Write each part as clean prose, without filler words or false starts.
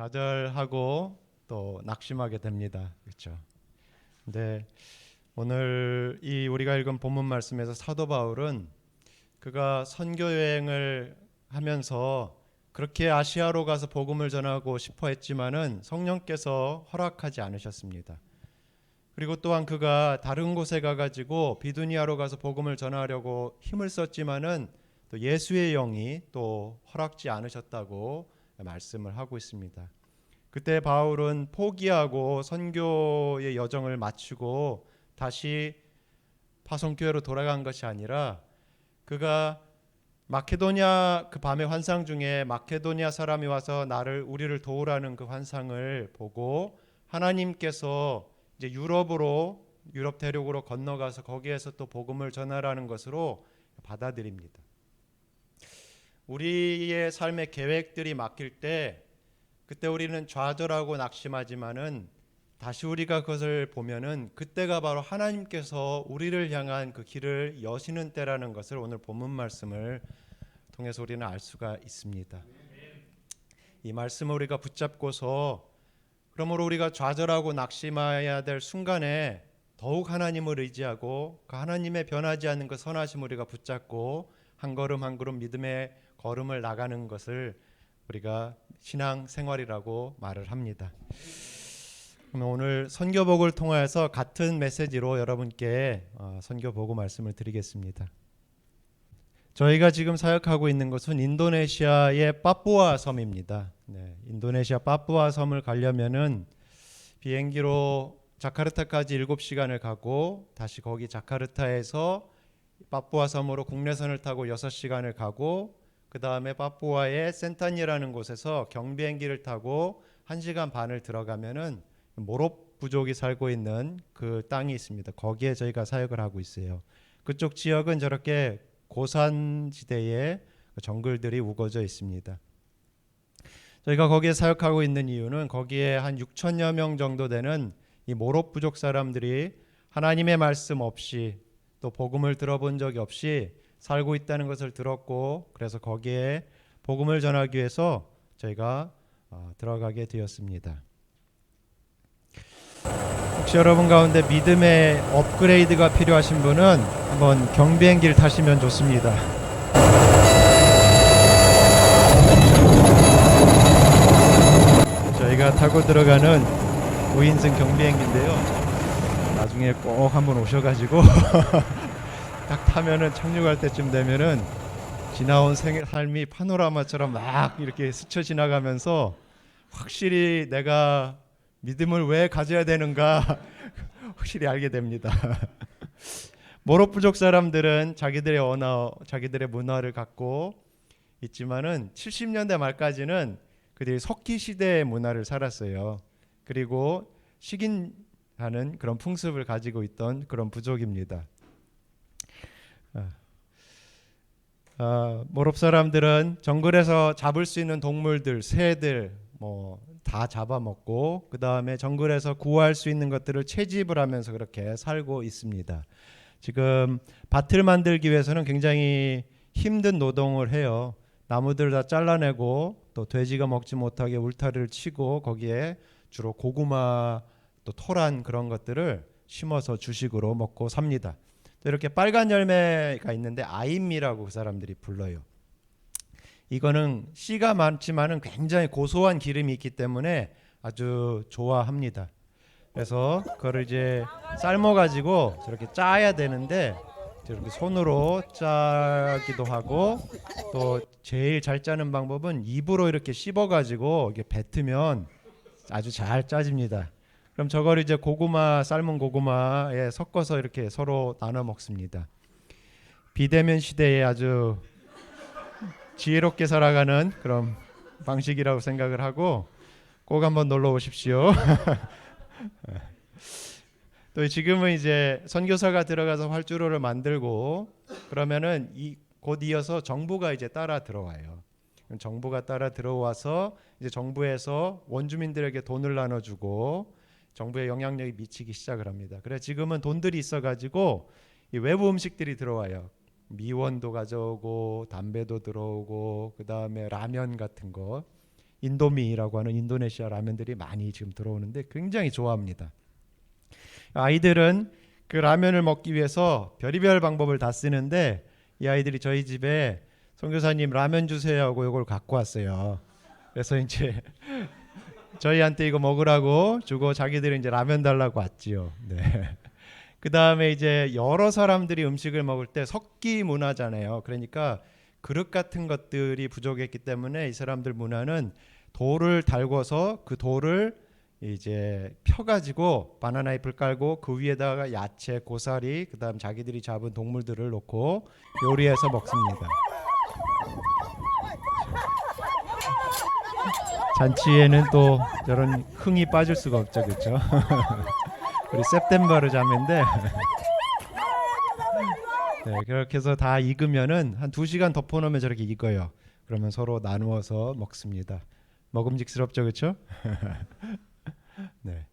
좌절하고 또 낙심하게 됩니다. 그렇죠? 근데 오늘 이 우리가 읽은 본문 말씀에서 사도 바울은 그가 선교 여행을 하면서 그렇게 아시아로 가서 복음을 전하고 싶어 했지만은 성령께서 허락하지 않으셨습니다. 그리고 또한 그가 다른 곳에 가가지고 비두니아로 가서 복음을 전하려고 힘을 썼지만은 또 예수의 영이 또 허락지 않으셨다고 말씀을 하고 있습니다. 그때 바울은 포기하고 선교의 여정을 마치고 다시 파송교회로 돌아간 것이 아니라 그가 마케도니아 그 밤의 환상 중에 마케도니아 사람이 와서 우리를 도우라는 그 환상을 보고 하나님께서 이제 유럽 대륙으로 건너가서 거기에서 또 복음을 전하라는 것으로 받아들입니다. 우리의 삶의 계획들이 막힐 때 그때 우리는 좌절하고 낙심하지만은 다시 우리가 그것을 보면은 그때가 바로 하나님께서 우리를 향한 그 길을 여시는 때라는 것을 오늘 본문 말씀을 통해서 우리는 알 수가 있습니다. 이 말씀을 우리가 붙잡고서 그러므로 우리가 좌절하고 낙심해야 될 순간에 더욱 하나님을 의지하고 그 하나님의 변하지 않는 그 선하심을 우리가 붙잡고 한 걸음 한 걸음 믿음의 걸음을 나가는 것을 우리가 신앙 생활이라고 말을 합니다. 오늘 선교복을 통해서 같은 메시지로 여러분께 선교보고 말씀을 드리겠습니다. 저희가 지금 사역하고 있는 곳은 인도네시아의 파푸아 섬입니다. 인도네시아 파푸아 섬을 가려면은 비행기로 자카르타까지 7시간을 가고 다시 거기 자카르타에서 파푸아 섬으로 국내선을 타고 6시간을 가고 그 다음에 파푸아의 센타니라는 곳에서 경비행기를 타고 1시간 반을 들어가면은 모롭 부족이 살고 있는 그 땅이 있습니다. 거기에 저희가 사역을 하고 있어요. 그쪽 지역은 저렇게 고산지대에 정글들이 우거져 있습니다. 저희가 거기에 사역하고 있는 이유는 거기에 한 6천여 명 정도 되는 이 모롭 부족 사람들이 하나님의 말씀 없이 또 복음을 들어본 적이 없이 살고 있다는 것을 들었고 그래서 거기에 복음을 전하기 위해서 저희가 들어가게 되었습니다. 혹시 여러분 가운데 믿음의 업그레이드가 필요하신 분은 한번 경비행기를 타시면 좋습니다. 저희가 타고 들어가는 5인승 경비행기인데요. 나중에 꼭 한번 오셔가지고 딱 타면은 착륙할 때쯤 되면은 지나온 삶이 파노라마처럼 막 이렇게 스쳐 지나가면서 확실히 내가 믿음을 왜 가져야 되는가 확실히 알게 됩니다. 모롭 부족 사람들은 자기들의 언어, 자기들의 문화를 갖고 있지만은 70년대 말까지는 그들이 석기 시대의 문화를 살았어요. 그리고 식인하는 그런 풍습을 가지고 있던 그런 부족입니다. 모롭 사람들은 정글에서 잡을 수 있는 동물들, 새들 다 잡아먹고 그 다음에 정글에서 구할 수 있는 것들을 채집을 하면서 그렇게 살고 있습니다. 지금 밭을 만들기 위해서는 굉장히 힘든 노동을 해요. 나무들 다 잘라내고 또 돼지가 먹지 못하게 울타리를 치고 거기에 주로 고구마 또 토란 그런 것들을 심어서 주식으로 먹고 삽니다. 또 이렇게 빨간 열매가 있는데 아임미라고 그 사람들이 불러요. 이거는 씨가 많지만은 굉장히 고소한 기름이 있기 때문에 아주 좋아합니다. 그래서 그거를 이제 삶아 가지고 저렇게 짜야 되는데 저렇게 손으로 짜기도 하고 또 제일 잘 짜는 방법은 입으로 이렇게 씹어 가지고 이게 뱉으면 아주 잘 짜집니다. 그럼 저걸 이제 삶은 고구마에 섞어서 이렇게 서로 나눠 먹습니다. 비대면 시대에 아주 지혜롭게 살아가는 그런 방식이라고 생각을 하고 꼭 한번 놀러 오십시오. 또 지금은 이제 선교사가 들어가서 활주로를 만들고 그러면은 곧 이어서 정부가 이제 따라 들어와요. 정부가 따라 들어와서 이제 정부에서 원주민들에게 돈을 나눠주고 정부의 영향력이 미치기 시작을 합니다. 그래 지금은 돈들이 있어가지고 이 외부 음식들이 들어와요. 미원도 가져오고 담배도 들어오고 그 다음에 라면 같은 거 인도미라고 하는 인도네시아 라면들이 많이 지금 들어오는데 굉장히 좋아합니다. 아이들은 그 라면을 먹기 위해서 별의별 방법을 다 쓰는데 이 아이들이 저희 집에 선교사님 라면 주세요 하고 이걸 갖고 왔어요. 그래서 이제 저희한테 이거 먹으라고 주고 자기들이 이제 라면 달라고 왔지요. 네. 그 다음에 이제 여러 사람들이 음식을 먹을 때 섞기 문화잖아요. 그러니까 그릇 같은 것들이 부족했기 때문에 이 사람들 문화는 돌을 달궈서 그 돌을 이제 펴가지고 바나나 잎을 깔고 그 위에다가 야채, 고사리, 그 다음 자기들이 잡은 동물들을 놓고 요리해서 먹습니다. 잔치에는 또 저런 흥이 빠질 수가 없죠, 그렇죠? 우리 september 자매인데 네, 그렇게 해서 다 익으면은 한 2시간 덮어놓으면 저렇게 익어요. 그러면 서로 나누어서 먹습니다. 먹음직스럽죠, 그렇죠? 네.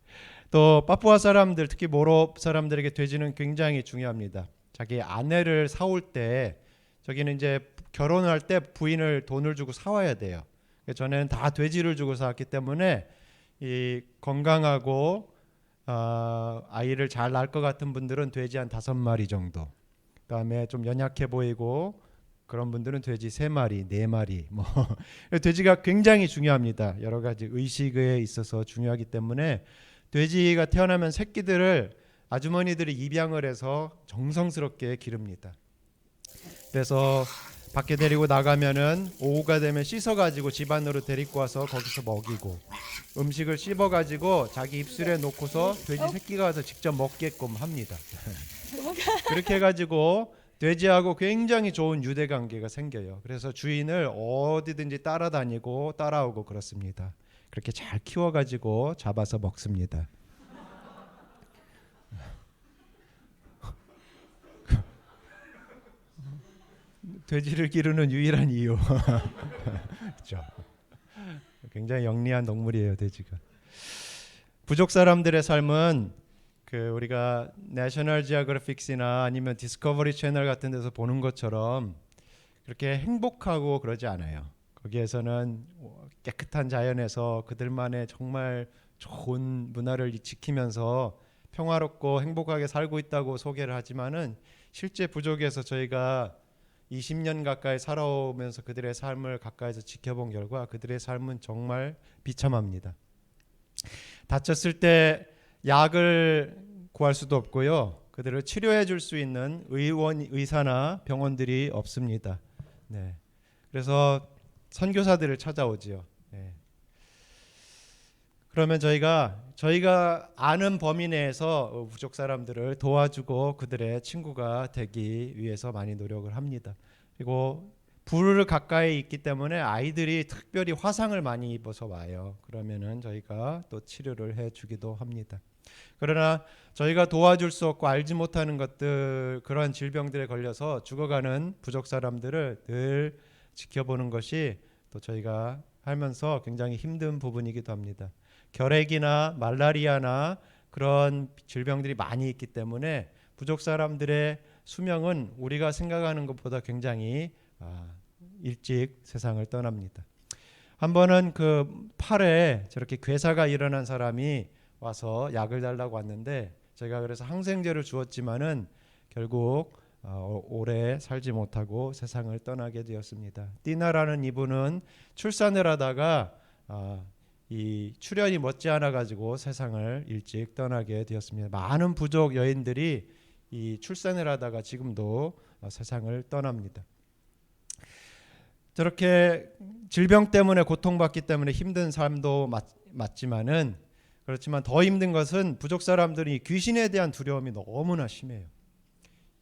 또 파푸아 사람들, 특히 모로 사람들에게 돼지는 굉장히 중요합니다. 자기 아내를 사올 때 저기는 이제 결혼할 때 부인을 돈을 주고 사와야 돼요. 전에는 다 돼지를 주고 사왔기 때문에 이 건강하고 아이를 잘 낳을 것 같은 분들은 돼지 한 5마리 정도. 그다음에 좀 연약해 보이고 그런 분들은 돼지 3마리, 4마리 뭐 돼지가 굉장히 중요합니다. 여러 가지 의식에 있어서 중요하기 때문에 돼지가 태어나면 새끼들을 아주머니들이 입양을 해서 정성스럽게 기릅니다. 그래서 밖에 데리고 나가면은 오후가 되면 씻어가지고 집 안으로 데리고 와서 거기서 먹이고 음식을 씹어가지고 자기 입술에 놓고서 돼지 새끼가 와서 직접 먹게끔 합니다. 그렇게 해가지고 돼지하고 굉장히 좋은 유대 관계가 생겨요. 그래서 주인을 어디든지 따라다니고 따라오고 그렇습니다. 그렇게 잘 키워가지고 잡아서 먹습니다. 돼지를 기르는 유일한 이유. 그렇죠. 굉장히 영리한 동물이에요, 돼지가. 부족 사람들의 삶은 그 우리가 내셔널 지오그래픽이나 아니면 디스커버리 채널 같은 데서 보는 것처럼 그렇게 행복하고 그러지 않아요. 거기에서는 깨끗한 자연에서 그들만의 정말 좋은 문화를 지키면서 평화롭고 행복하게 살고 있다고 소개를 하지만은 실제 부족에서 저희가 20년 가까이 살아오면서 그들의 삶을 가까이서 지켜본 결과 그들의 삶은 정말 비참합니다. 다쳤을 때 약을 구할 수도 없고요. 그들을 치료해 줄 수 있는 의사나 병원들이 없습니다. 네. 그래서 선교사들을 찾아오지요. 네. 그러면 저희가 아는 범위 내에서 부족 사람들을 도와주고 그들의 친구가 되기 위해서 많이 노력을 합니다. 그리고 불을 가까이 있기 때문에 아이들이 특별히 화상을 많이 입어서 와요. 그러면은 저희가 또 치료를 해주기도 합니다. 그러나 저희가 도와줄 수 없고 알지 못하는 것들, 그러한 질병들에 걸려서 죽어가는 부족 사람들을 늘 지켜보는 것이 또 저희가 하면서 굉장히 힘든 부분이기도 합니다. 결핵이나 말라리아나 그런 질병들이 많이 있기 때문에 부족 사람들의 수명은 우리가 생각하는 것보다 굉장히 일찍 세상을 떠납니다. 한 번은 그 팔에 저렇게 괴사가 일어난 사람이 와서 약을 달라고 왔는데 제가 그래서 항생제를 주었지만은 결국 오래 살지 못하고 세상을 떠나게 되었습니다. 띠나라는 이분은 출산을 하다가 이 출혈이 못지않아 가지고 세상을 일찍 떠나게 되었습니다. 많은 부족 여인들이 이 출산을 하다가 지금도 세상을 떠납니다. 저렇게 질병 때문에 고통받기 때문에 힘든 삶도 맞지만은 그렇지만 더 힘든 것은 부족 사람들이 귀신에 대한 두려움이 너무나 심해요.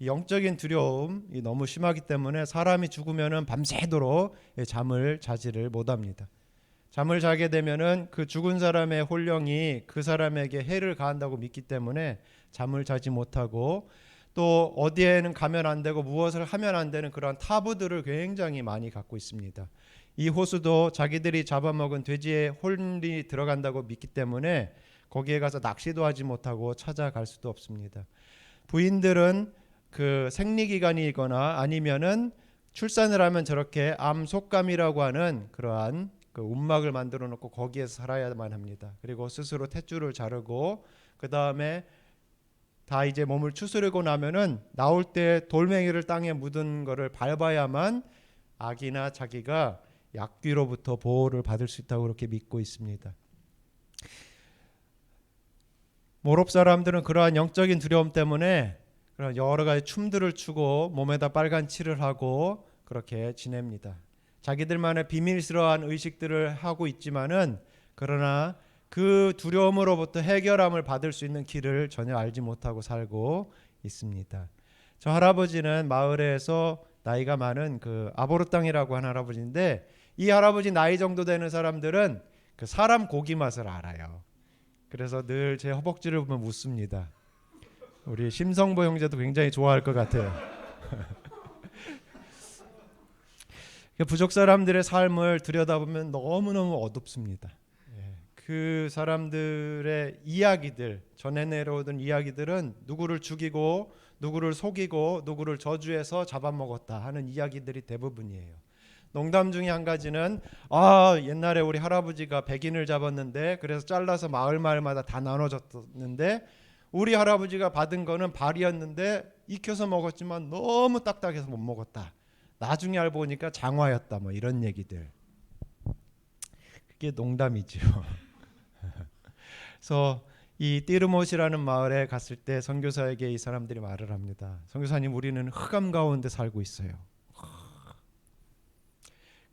이 영적인 두려움이 너무 심하기 때문에 사람이 죽으면은 밤새도록 잠을 자지를 못합니다. 잠을 자게 되면은 그 죽은 사람의 혼령이 그 사람에게 해를 가한다고 믿기 때문에 잠을 자지 못하고 또 어디에는 가면 안 되고 무엇을 하면 안 되는 그러한 타부들을 굉장히 많이 갖고 있습니다. 이 호수도 자기들이 잡아먹은 돼지의 혼이 들어간다고 믿기 때문에 거기에 가서 낚시도 하지 못하고 찾아갈 수도 없습니다. 부인들은 그 생리기간이거나 아니면은 출산을 하면 저렇게 암 속감이라고 하는 그러한 그 움막을 만들어 놓고 거기에서 살아야만 합니다. 그리고 스스로 탯줄을 자르고 그 다음에 다 이제 몸을 추스르고 나면은 나올 때 돌멩이를 땅에 묻은 거를 밟아야만 아기나 자기가 약귀로부터 보호를 받을 수 있다고 그렇게 믿고 있습니다. 모롭 사람들은 그러한 영적인 두려움 때문에 그런 여러 가지 춤들을 추고 몸에다 빨간 칠을 하고 그렇게 지냅니다. 자기들만의 비밀스러운 의식들을 하고 있지만은 그러나 그 두려움으로부터 해결함을 받을 수 있는 길을 전혀 알지 못하고 살고 있습니다. 저 할아버지는 마을에서 나이가 많은 그 아보르땅이라고 하는 할아버지인데 이 할아버지 나이 정도 되는 사람들은 그 사람 고기 맛을 알아요. 그래서 늘 제 허벅지를 보면 웃습니다. 우리 심성보 형제도 굉장히 좋아할 것 같아요. 부족 사람들의 삶을 들여다보면 너무너무 어둡습니다. 그 사람들의 이야기들, 전해 내려오던 이야기들은 누구를 죽이고 누구를 속이고 누구를 저주해서 잡아먹었다 하는 이야기들이 대부분이에요. 농담 중에 한 가지는 옛날에 우리 할아버지가 백인을 잡았는데 그래서 잘라서 마을마다 다 나눠줬는데 우리 할아버지가 받은 거는 발이었는데 익혀서 먹었지만 너무 딱딱해서 못 먹었다. 나중에 알고 보니까 장화였다. 뭐 이런 얘기들. 그게 농담이죠. 그래서 이 띠르못이라는 마을에 갔을 때 선교사에게 이 사람들이 말을 합니다. 선교사님, 우리는 흑암 가운데 살고 있어요.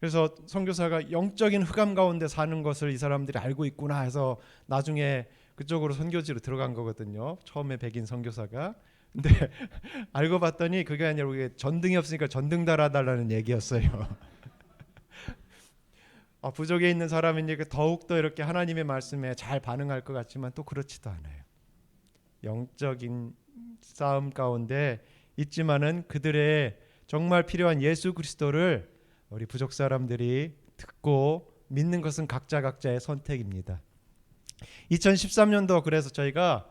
그래서 선교사가 영적인 흑암 가운데 사는 것을 이 사람들이 알고 있구나 해서 나중에 그쪽으로 선교지로 들어간 거거든요. 처음에 백인 선교사가. 근데 알고 봤더니 그게 아니라 우리 전등이 없으니까 전등 달아달라는 얘기였어요. 부족에 있는 사람이니까 더욱더 이렇게 하나님의 말씀에 잘 반응할 것 같지만 또 그렇지도 않아요. 영적인 싸움 가운데 있지만은 그들의 정말 필요한 예수 그리스도를 우리 부족 사람들이 듣고 믿는 것은 각자의 선택입니다. 2013년도 그래서 저희가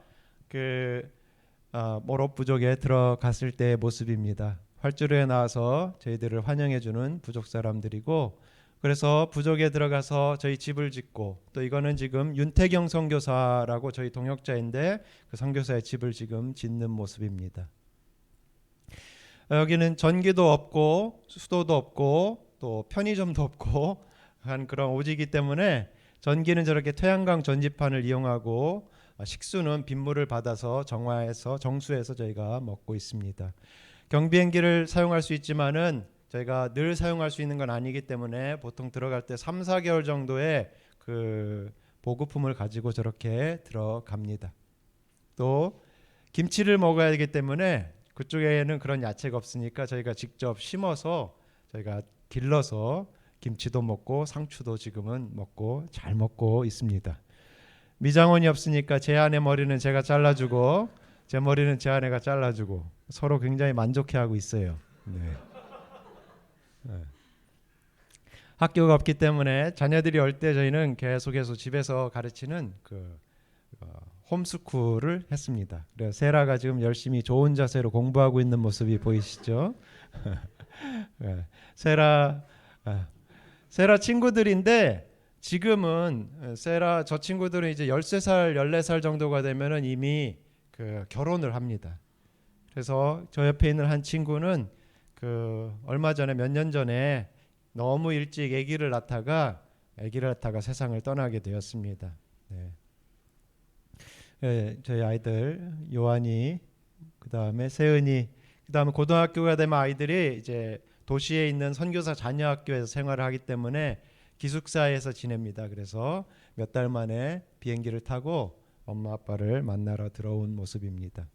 모롭 부족에 들어갔을 때의 모습입니다. 활주로에 나와서 저희들을 환영해주는 부족 사람들이고 그래서 부족에 들어가서 저희 집을 짓고 또 이거는 지금 윤태경 선교사라고 저희 동역자인데 그 선교사의 집을 지금 짓는 모습입니다. 여기는 전기도 없고 수도도 없고 또 편의점도 없고 한 그런 오지기 때문에 전기는 저렇게 태양광 전지판을 이용하고 식수는 빗물을 받아서 정수해서 저희가 먹고 있습니다. 경비행기를 사용할 수 있지만은 저희가 늘 사용할 수 있는 건 아니기 때문에 보통 들어갈 때 3, 4개월 정도의 그 보급품을 가지고 저렇게 들어갑니다. 또 김치를 먹어야 하기 때문에 그쪽에는 그런 야채가 없으니까 저희가 직접 심어서 저희가 길러서 김치도 먹고 상추도 지금은 먹고 잘 먹고 있습니다. 미장원이 없으니까 제 아내 머리는 제가 잘라주고 제 머리는 제 아내가 잘라주고 서로 굉장히 만족해하고 있어요. 네. 학교가 없기 때문에 자녀들이 올 때 저희는 계속해서 집에서 가르치는 홈스쿨을 했습니다. 그래서 세라가 지금 열심히 좋은 자세로 공부하고 있는 모습이 보이시죠? 세라 친구들인데 지금은 저 친구들은 이제 13살, 14살 정도가 되면은 이미 결혼을 합니다. 그래서 저 옆에 있는 한 친구는 얼마 전에 몇 년 전에 너무 일찍 아기를 낳다가 세상을 떠나게 되었습니다. 네, 저희 아이들 요한이, 그 다음에 세은이, 그 다음에 고등학교가 되면 아이들이 이제 도시에 있는 선교사 자녀학교에서 생활을 하기 때문에 기숙사에서 지냅니다. 그래서 몇 달 만에 비행기를 타고 엄마 아빠를 만나러 들어온 모습입니다.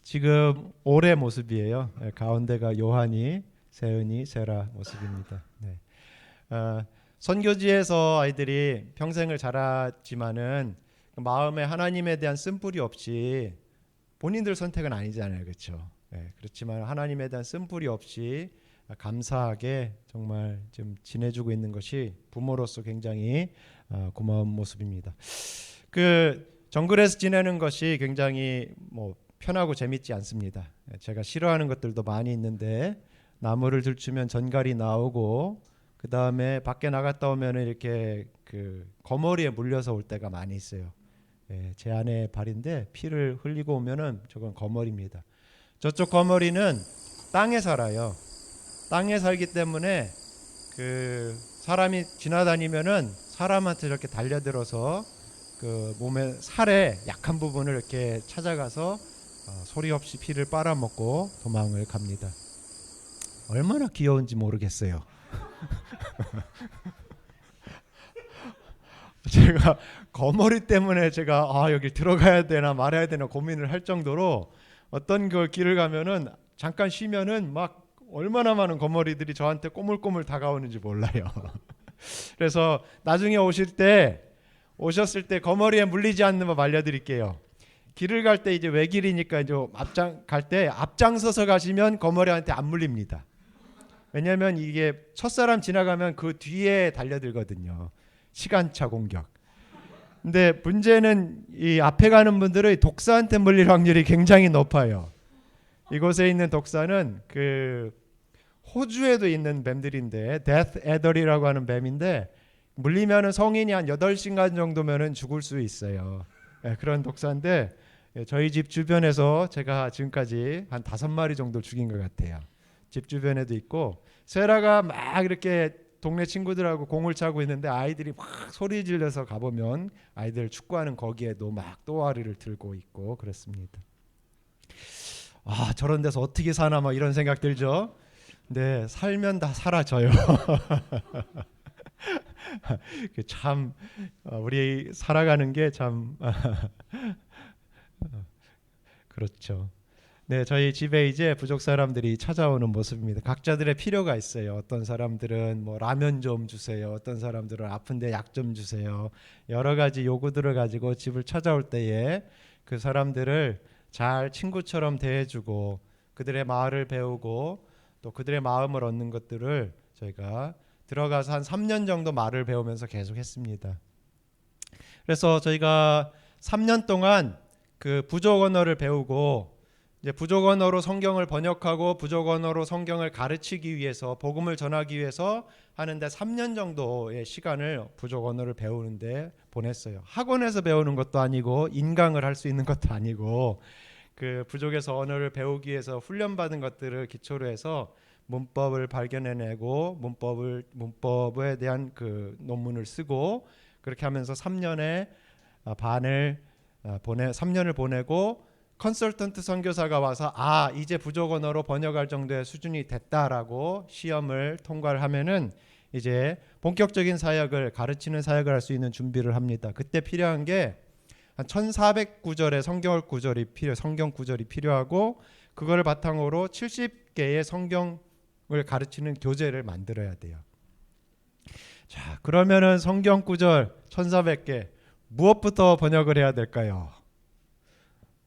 지금 올해 모습이에요. 가운데가 요한이, 세은이, 세라 모습입니다. 네. 선교지에서 아이들이 평생을 자랐지만은 마음에 하나님에 대한 쓴뿌리 없이 본인들 선택은 아니잖아요, 그렇죠? 네, 그렇지만 하나님에 대한 쓴뿌리 없이 감사하게 정말 좀 지내주고 있는 것이 부모로서 굉장히 고마운 모습입니다. 정글에서 지내는 것이 굉장히 편하고 재밌지 않습니다. 제가 싫어하는 것들도 많이 있는데 나무를 들추면 전갈이 나오고 그 다음에 밖에 나갔다 오면은 이렇게 그 거머리에 물려서 올 때가 많이 있어요. 예, 제 아내의 발인데 피를 흘리고 오면은 저건 거머리입니다. 저쪽 거머리는 땅에 살아요. 땅에 살기 때문에 그 사람이 지나다니면은 사람한테 이렇게 달려들어서 그 몸의 살에 약한 부분을 이렇게 찾아가서 소리 없이 피를 빨아먹고 도망을 갑니다. 얼마나 귀여운지 모르겠어요. 제가 거머리 때문에 제가 여기 들어가야 되나 말아야 되나 고민을 할 정도로 어떤 그 길을 가면은 잠깐 쉬면은 막 얼마나 많은 거머리들이 저한테 꼬물꼬물 다가오는지 몰라요. 그래서 나중에 오셨을 때 거머리에 물리지 않는 법 알려드릴게요. 길을 갈 때 이제 외길이니까 이제 갈 때 앞장서서 가시면 거머리한테 안 물립니다. 왜냐하면 이게 첫사람 지나가면 그 뒤에 달려들거든요. 시간차 공격. 근데 문제는 이 앞에 가는 분들의 독사한테 물릴 확률이 굉장히 높아요. 이곳에 있는 독사는 그 호주에도 있는 뱀들인데 데스 애더리라고 하는 뱀인데 물리면은 성인이 한 8시간 정도면은 죽을 수 있어요. 네, 그런 독사인데 저희 집 주변에서 제가 지금까지 한 5마리 정도 죽인 것 같아요. 집 주변에도 있고 세라가 막 이렇게 동네 친구들하고 공을 차고 있는데 아이들이 막 소리 질러서 가보면 아이들 축구하는 거기에도 막 또아리를 들고 있고 그렇습니다. 저런 데서 어떻게 사나 막 이런 생각 들죠. 근데 살면 다 사라져요. 참 우리 살아가는 게 참 그렇죠. 네, 저희 집에 이제 부족 사람들이 찾아오는 모습입니다. 각자들의 필요가 있어요. 어떤 사람들은 뭐 라면 좀 주세요. 어떤 사람들은 아픈데 약 좀 주세요. 여러 가지 요구들을 가지고 집을 찾아올 때에 그 사람들을 잘 친구처럼 대해주고 그들의 마을을 배우고 또 그들의 마음을 얻는 것들을 저희가 들어가서 한 3년 정도 말을 배우면서 계속 했습니다. 그래서 저희가 3년 동안 그 부족 언어를 배우고 이제 부족 언어로 성경을 번역하고 부족 언어로 성경을 가르치기 위해서 복음을 전하기 위해서 하는데 3년 정도의 시간을 부족 언어를 배우는데 보냈어요. 학원에서 배우는 것도 아니고 인강을 할 수 있는 것도 아니고 그 부족에서 언어를 배우기 위해서 훈련받은 것들을 기초로 해서 문법을 발견해내고 문법에 대한 그 논문을 쓰고 그렇게 하면서 3년을 보내고 컨설턴트 선교사가 와서 이제 부족 언어로 번역할 정도의 수준이 됐다라고 시험을 통과를 하면은 이제 본격적인 사역을 가르치는 사역을 할 수 있는 준비를 합니다. 그때 필요한 게 한 1400구절의 성경 구절이 필요하고 그거를 바탕으로 70개의 성경을 가르치는 교재를 만들어야 돼요. 자, 그러면은 성경 구절 1400개 무엇부터 번역을 해야 될까요?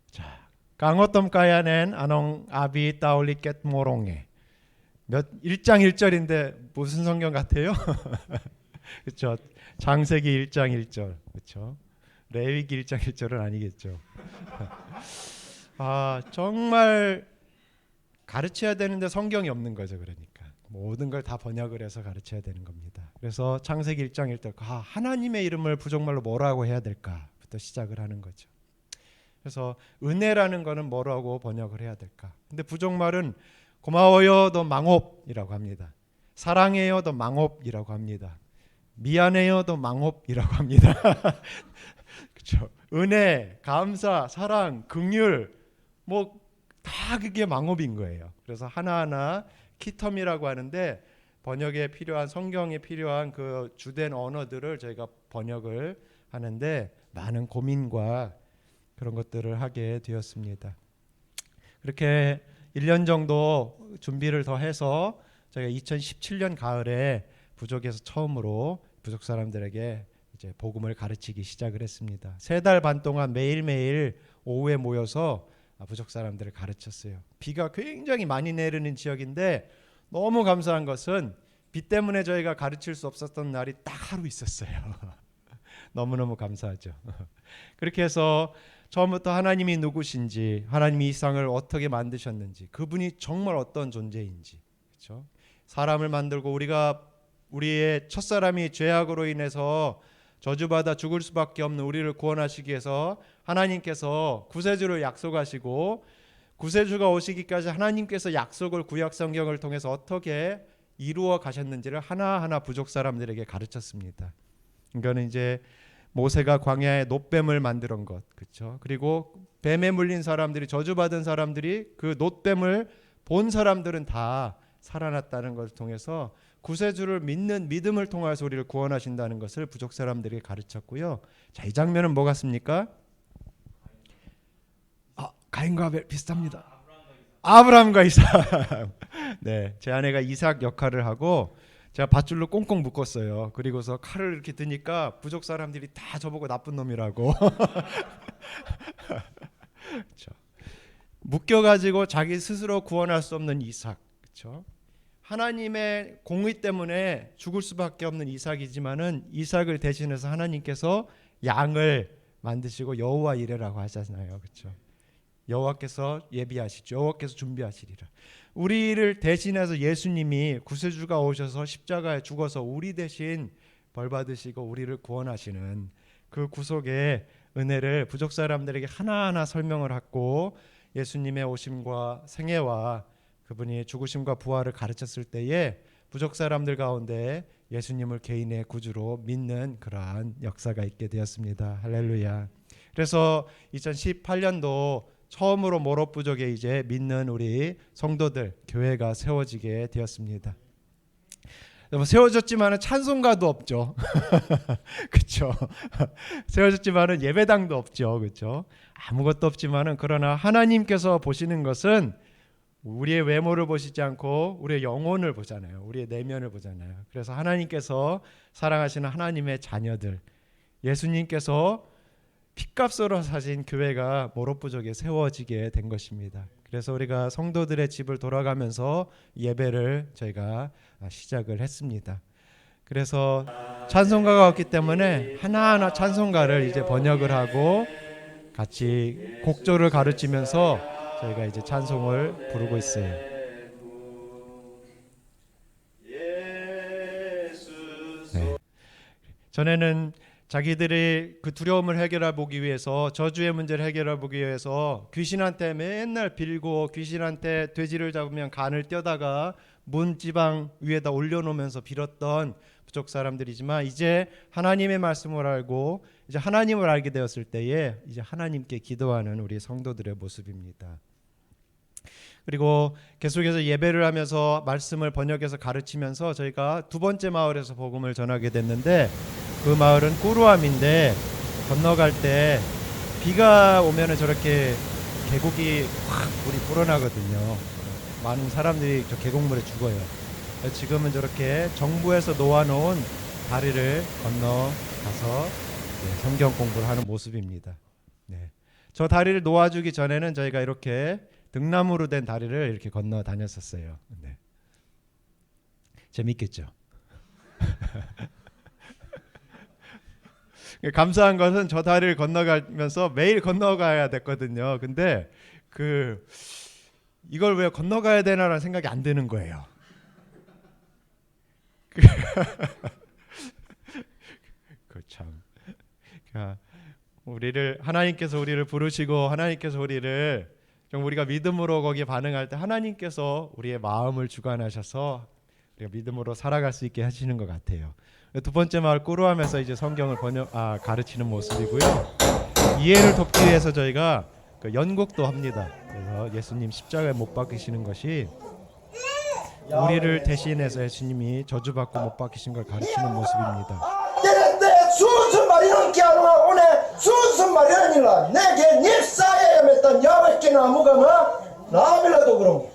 자, 강어떤 까야낸 아농 아비 따올리 깻 모롱에 1장 1절인데 무슨 성경 같아요? 그렇죠. 창세기 1장 1절. 그렇죠. 레위기 1장 1절은 아니겠죠. 정말 가르쳐야 되는데 성경이 없는 거죠. 그러니까 모든 걸 다 번역을 해서 가르쳐야 되는 겁니다. 그래서 창세기 1장 1절 하나님의 이름을 부족말로 뭐라고 해야 될까부터 시작을 하는 거죠. 그래서 은혜라는 거는 뭐라고 번역을 해야 될까? 근데 부족말은 고마워요 더 망옵이라고 합니다. 사랑해요 더 망옵이라고 합니다. 미안해요 더 망옵이라고 합니다. 그렇죠. 은혜, 감사, 사랑, 긍휼 뭐 다 그게 망옵인 거예요. 그래서 하나하나 키텀이라고 하는데 번역에 필요한 성경에 필요한 그 주된 언어들을 저희가 번역을 하는데 많은 고민과 그런 것들을 하게 되었습니다. 그렇게 1년 정도 준비를 더 해서 저희가 2017년 가을에 부족에서 처음으로 부족 사람들에게 이제 복음을 가르치기 시작을 했습니다. 3달 반 동안 매일매일 오후에 모여서 부족 사람들을 가르쳤어요. 비가 굉장히 많이 내리는 지역인데 너무 감사한 것은 비 때문에 저희가 가르칠 수 없었던 날이 딱 하루 있었어요. 너무너무 감사하죠. 그렇게 해서 처음부터 하나님이 누구신지, 하나님이 이 세상을 어떻게 만드셨는지, 그분이 정말 어떤 존재인지, 그렇죠? 사람을 만들고 우리의 첫사람이 죄악으로 인해서 저주받아 죽을 수밖에 없는 우리를 구원하시기 위해서 하나님께서 구세주를 약속하시고, 구세주가 오시기까지 하나님께서 약속을 구약 성경을 통해서 어떻게 이루어 가셨는지를 하나하나 부족 사람들에게 가르쳤습니다. 이거는 이제 모세가 광야에 놋뱀을 만드는 것, 그렇죠? 그리고 뱀에 물린 사람들이, 저주받은 사람들이 그 놋뱀을 본 사람들은 다 살아났다는 것을 통해서 구세주를 믿는 믿음을 통해서 우리를 구원하신다는 것을 부족 사람들에게 가르쳤고요. 자, 이 장면은 뭐 같습니까? 가인과 아벨 비슷합니다. 아브라함과 이삭. 네, 제 아내가 이삭 역할을 하고 제가 밧줄로 꽁꽁 묶었어요. 그리고서 칼을 이렇게 드니까 부족 사람들이 다 저보고 나쁜 놈이라고. 그렇죠. 묶여가지고 자기 스스로 구원할 수 없는 이삭, 그렇죠? 하나님의 공의 때문에 죽을 수밖에 없는 이삭이지만은 이삭을 대신해서 하나님께서 양을 만드시고 여호와 이레라고 하잖아요, 그렇죠? 여호와께서 예비하시죠. 여호와께서 준비하시리라. 우리를 대신해서 예수님이 구세주가 오셔서 십자가에 죽어서 우리 대신 벌 받으시고 우리를 구원하시는 그 구속의 은혜를 부족 사람들에게 하나하나 설명을 하고, 예수님의 오심과 생애와 그분이 죽으심과 부활을 가르쳤을 때에 부족 사람들 가운데 예수님을 개인의 구주로 믿는 그러한 역사가 있게 되었습니다. 할렐루야. 그래서 2018년도 처음으로 모로 부족에 이제 믿는 우리 성도들 교회가 세워지게 되었습니다. 세워졌지만은 찬송가도 없죠. 그렇죠. 세워졌지만은 예배당도 없죠. 그렇죠. 아무것도 없지만은 그러나 하나님께서 보시는 것은 우리의 외모를 보시지 않고 우리의 영혼을 보잖아요. 우리의 내면을 보잖아요. 그래서 하나님께서 사랑하시는 하나님의 자녀들, 예수님께서 핏값으로 사신 교회가 모로부족에 세워지게 된 것입니다. 그래서 우리가 성도들의 집을 돌아가면서 예배를 저희가 시작을 했습니다. 그래서 찬송가가 없기 때문에 하나하나 찬송가를 이제 번역을 하고 같이 곡조를 가르치면서 저희가 이제 찬송을 부르고 있어요. 네. 전에는 자기들이 그 두려움을 해결해 보기 위해서, 저주의 문제를 해결해 보기 위해서 귀신한테 맨날 빌고, 귀신한테 돼지를 잡으면 간을 떼다가 문지방 위에다 올려놓으면서 빌었던 부족 사람들이지만, 이제 하나님의 말씀을 알고 이제 하나님을 알게 되었을 때에 이제 하나님께 기도하는 우리 성도들의 모습입니다. 그리고 계속해서 예배를 하면서 말씀을 번역해서 가르치면서 저희가 두 번째 마을에서 복음을 전하게 됐는데, 그 마을은 꾸루암인데 건너갈 때 비가 오면은 저렇게 계곡이 확 물이 불어나거든요. 많은 사람들이 저 계곡물에 죽어요. 지금은 저렇게 정부에서 놓아놓은 다리를 건너가서 성경 공부를 하는 모습입니다. 네. 저 다리를 놓아주기 전에는 저희가 이렇게 등나무로 된 다리를 이렇게 건너 다녔었어요. 네. 재밌겠죠? 감사한 것은 저 다리를 건너가면서 매일 건너가야 됐거든요. 근데 이걸 왜 건너가야 되나라는 생각이 안 드는 거예요. 참. 하나님께서 우리를 부르시고 하나님께서 우리를 좀 우리가 믿음으로 거기에 반응할 때 하나님께서 우리의 마음을 주관하셔서 우리가 믿음으로 살아갈 수 있게 하시는 것 같아요. 두 번째 마을 꾸루함에서 이제 성경을 가르치는 모습이고요. 이해를 돕기 위해서 저희가 연극도 합니다. 그래서 예수님 십자가에 못 박히시는 것이 우리를 대신해서 예수님이 저주받고 못 박히신 걸 가르치는 모습입니다. 순수 말이는 기아노가 오네 순수 말이는이라 내게 닙사에 맺던 야외께 나무가 뭐 나빌라도 그럼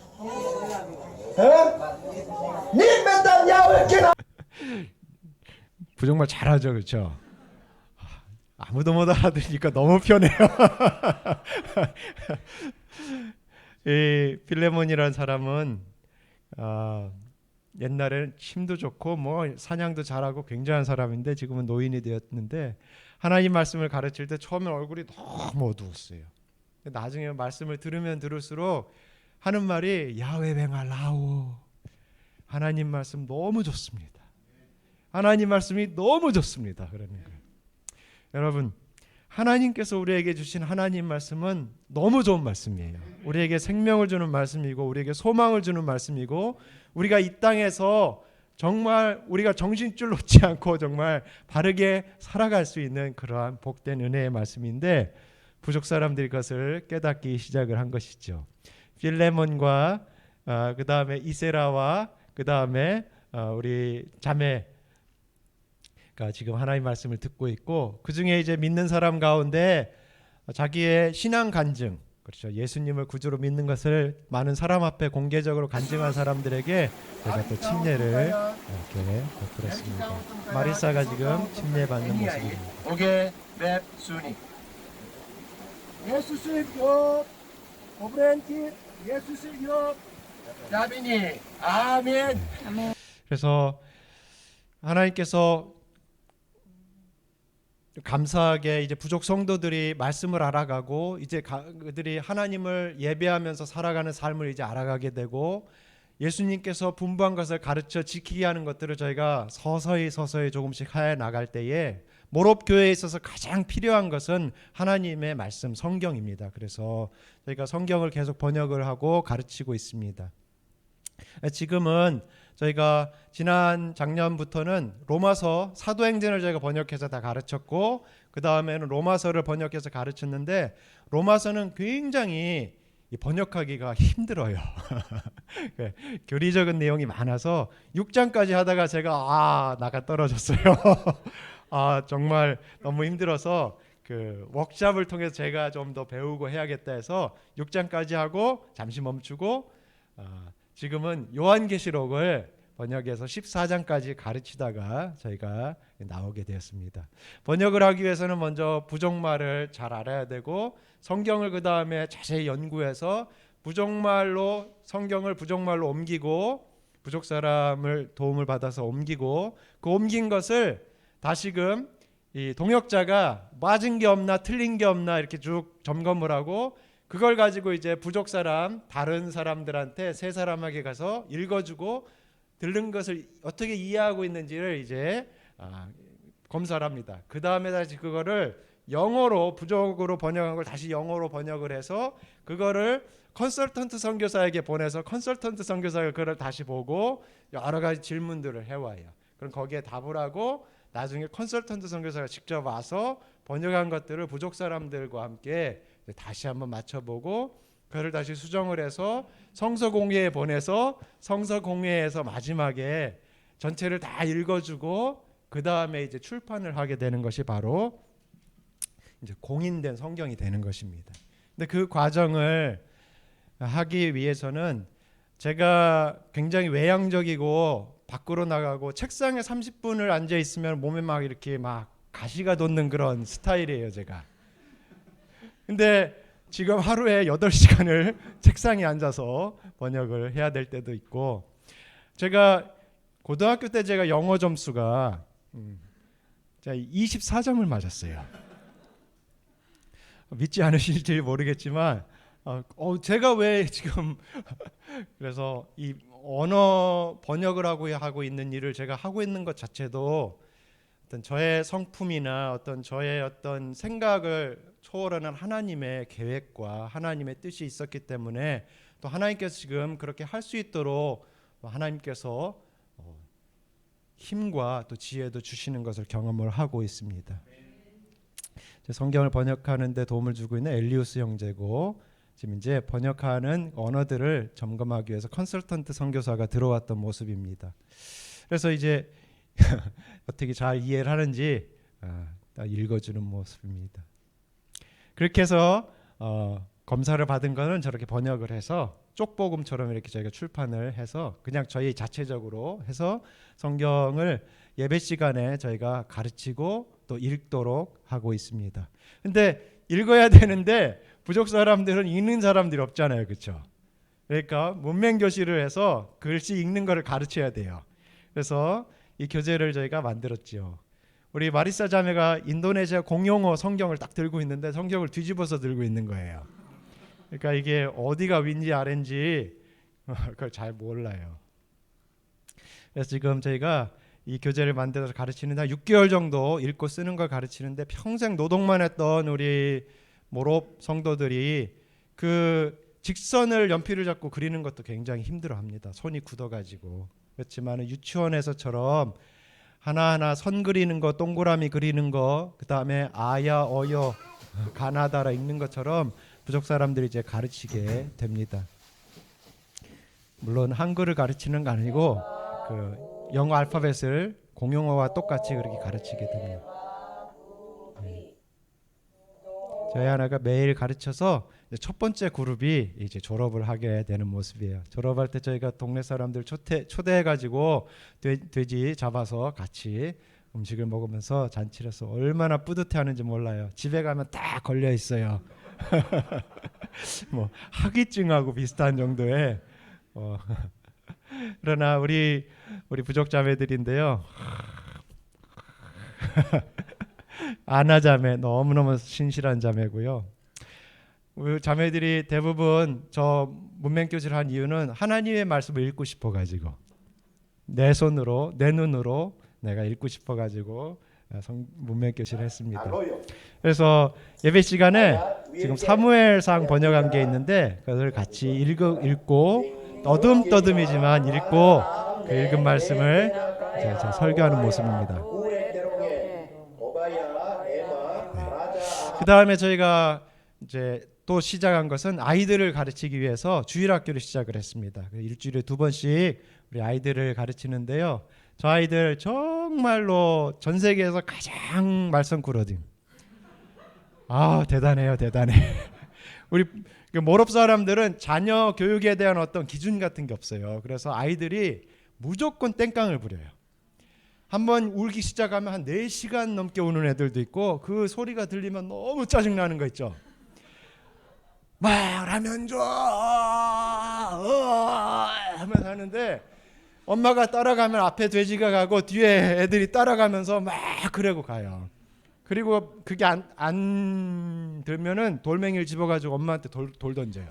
닙 맺던 야외께 나 부정말 잘하죠, 그렇죠? 아무도 못 알아들으니까 너무 편해요. 이 필레몬이라는 사람은 옛날에는 힘도 좋고 뭐 사냥도 잘하고 굉장한 사람인데 지금은 노인이 되었는데, 하나님 말씀을 가르칠 때 처음엔 얼굴이 너무 어두웠어요. 나중에 말씀을 들으면 들을수록 하는 말이 야훼 뱅알라우, 하나님 말씀 너무 좋습니다. 하나님 말씀이 너무 좋습니다. 그러는 거예요. 여러분, 하나님께서 우리에게 주신 하나님 말씀은 너무 좋은 말씀이에요. 우리에게 생명을 주는 말씀이고 우리에게 소망을 주는 말씀이고 우리가 이 땅에서 정말 우리가 정신줄 놓지 않고 정말 바르게 살아갈 수 있는 그러한 복된 은혜의 말씀인데 부족 사람들이 그것을 깨닫기 시작을 한 것이죠. 필레몬과 그 다음에 이세라와 그 다음에 우리 자매가 지금 하나님의 말씀을 듣고 있고 그 중에 이제 믿는 사람 가운데 자기의 신앙 간증, 그렇죠, 예수님을 구주로 믿는 것을 많은 사람 앞에 공개적으로 간증한 사람들에게 제가 또 침례를 이렇게 베풀었습니다. 마리사가 지금 침례받는 모습입니다. 오게 랩 순이 예수스요 오브렌티 예수스요 자비니 아멘. 그래서 하나님께서 감사하게 이제 부족 성도들이 말씀을 알아가고 이제 그들이 하나님을 예배하면서 살아가는 삶을 이제 알아가게 되고 예수님께서 분부한 것을 가르쳐 지키게 하는 것들을 저희가 서서히 조금씩 해 나갈 때에 모롭 교회에 있어서 가장 필요한 것은 하나님의 말씀 성경입니다. 그래서 저희가 성경을 계속 번역을 하고 가르치고 있습니다. 지금은 저희가 지난 작년부터는 로마서 사도행전을 저희가 번역해서 다 가르쳤고 그 다음에는 로마서를 번역해서 가르쳤는데 로마서는 굉장히 번역하기가 힘들어요. 교리적인 내용이 많아서 6장까지 하다가 제가 나가 떨어졌어요. 정말 너무 힘들어서 그 워크숍을 통해서 제가 좀 더 배우고 해야겠다 해서 6장까지 하고 잠시 멈추고 지금은 요한계시록을 번역해서 14장까지 가르치다가 저희가 나오게 되었습니다. 번역을 하기 위해서는 먼저 부족말을 잘 알아야 되고 성경을 그 다음에 자세히 연구해서 부족말로 성경을 부족말로 옮기고 부족 사람을 도움을 받아서 옮기고 그 옮긴 것을 다시금 이 동역자가 맞은 게 없나 틀린 게 없나 이렇게 쭉 점검을 하고 그걸 가지고 이제 부족 사람 다른 사람들한테 세 사람에게 가서 읽어주고 들은 것을 어떻게 이해하고 있는지를 이제 검사를 합니다. 그 다음에 다시 그거를 영어로 부족으로 번역한 걸 다시 영어로 번역을 해서 그거를 컨설턴트 선교사에게 보내서 컨설턴트 선교사가 그걸 다시 보고 여러 가지 질문들을 해와요. 그럼 거기에 답을 하고 나중에 컨설턴트 선교사가 직접 와서 번역한 것들을 부족 사람들과 함께 다시 한번 맞춰보고 그걸 다시 수정을 해서 성서공회에 보내서 성서공회에서 마지막에 전체를 다 읽어주고 그 다음에 이제 출판을 하게 되는 것이 바로 이제 공인된 성경이 되는 것입니다. 근데 그 과정을 하기 위해서는 제가 굉장히 외향적이고 밖으로 나가고 책상에 30분을 앉아 있으면 몸에 막 이렇게 막 가시가 돋는 그런 스타일이에요, 제가. 근데 지금 하루에 8시간을 책상에 앉아서 번역을 해야 될 때도 있고 제가 고등학교 때 제가 영어 점수가 24점을 맞았어요. 믿지 않으실지 모르겠지만 제가 왜 지금 그래서 이 언어 번역을 하고 있는 일을 제가 하고 있는 것 자체도 어떤 저의 성품이나 어떤 저의 어떤 생각을 초월하는 하나님의 계획과 하나님의 뜻이 있었기 때문에 또 하나님께서 지금 그렇게 할 수 있도록 하나님께서 힘과 또 지혜도 주시는 것을 경험을 하고 있습니다. 성경을 번역하는 데 도움을 주고 있는 엘리우스 형제고 지금 이제 번역하는 언어들을 점검하기 위해서 컨설턴트 선교사가 들어왔던 모습입니다. 그래서 이제 어떻게 잘 이해를 하는지 읽어주는 모습입니다. 그렇게 해서 검사를 받은 거는 저렇게 번역을 해서 쪽복음처럼 이렇게 저희가 출판을 해서 그냥 저희 자체적으로 해서 성경을 예배 시간에 저희가 가르치고 또 읽도록 하고 있습니다. 근데 읽어야 되는데 부족 사람들은 읽는 사람들이 없잖아요, 그렇죠? 그러니까 문맹 교실을 해서 글씨 읽는 거를 가르쳐야 돼요. 그래서 이 교재를 저희가 만들었죠. 우리 마리사 자매가 인도네시아 공용어 성경을 딱 들고 있는데 성경을 뒤집어서 들고 있는 거예요. 그러니까 이게 어디가 윈지 아래인지 그걸 잘 몰라요. 그래서 지금 저희가 이 교재를 만들어서 가르치는데 한 6개월 정도 읽고 쓰는 걸 가르치는데 평생 노동만 했던 우리 모롭 성도들이 그 직선을 연필을 잡고 그리는 것도 굉장히 힘들어합니다. 손이 굳어가지고. 그렇지만 유치원에서처럼 하나하나 선 그리는 거, 동그라미 그리는 거, 그 다음에 아야, 어여, 가나다라 읽는 것처럼 부족 사람들이 이제 가르치게 됩니다. 물론 한글을 가르치는 거 아니고 그 영어 알파벳을 공용어와 똑같이 그렇게 가르치게 됩니다. 저희 하나가 매일 가르쳐서 첫 번째 그룹이 이제 졸업을 하게 되는 모습이에요. 졸업할 때 저희가 동네 사람들 초대해가지고 돼지 잡아서 같이 음식을 먹으면서 잔치를 해서 얼마나 뿌듯해하는지 몰라요. 집에 가면 딱 걸려 있어요. 뭐 학위증하고 비슷한 정도의. 그러나 우리 부족 자매들인데요. 아나 자매 너무너무 신실한 자매고요. 우리 자매들이 대부분 저 문맹교실을 한 이유는 하나님의 말씀을 읽고 싶어가지고 내 손으로 내 눈으로 내가 읽고 싶어가지고 문맹교실을 했습니다. 그래서 예배 시간에 지금 사무엘상 번역한 게 있는데 그것을 같이 읽고 떠듬떠듬이지만 읽고 그 읽은 말씀을 제가 설교하는 모습입니다. 그 다음에 저희가 이제 또 시작한 것은 아이들을 가르치기 위해서 주일학교를 시작을 했습니다. 일주일에 2번씩 우리 아이들을 가르치는데요. 저 아이들 정말로 전 세계에서 가장 말썽꾸러짐. 아 대단해요, 대단해. 우리 모롭 사람들은 자녀 교육에 대한 어떤 기준 같은 게 없어요. 그래서 아이들이 무조건 땡깡을 부려요. 한번 울기 시작하면 한 4시간 넘게 우는 애들도 있고 그 소리가 들리면 너무 짜증나는 거 있죠. 말하면 좋아 하면서 하는데 엄마가 따라가면 앞에 돼지가 가고 뒤에 애들이 따라가면서 막 그러고 가요. 그리고 그게 안 들면은 돌멩이를 집어가지고 엄마한테 돌 던져요.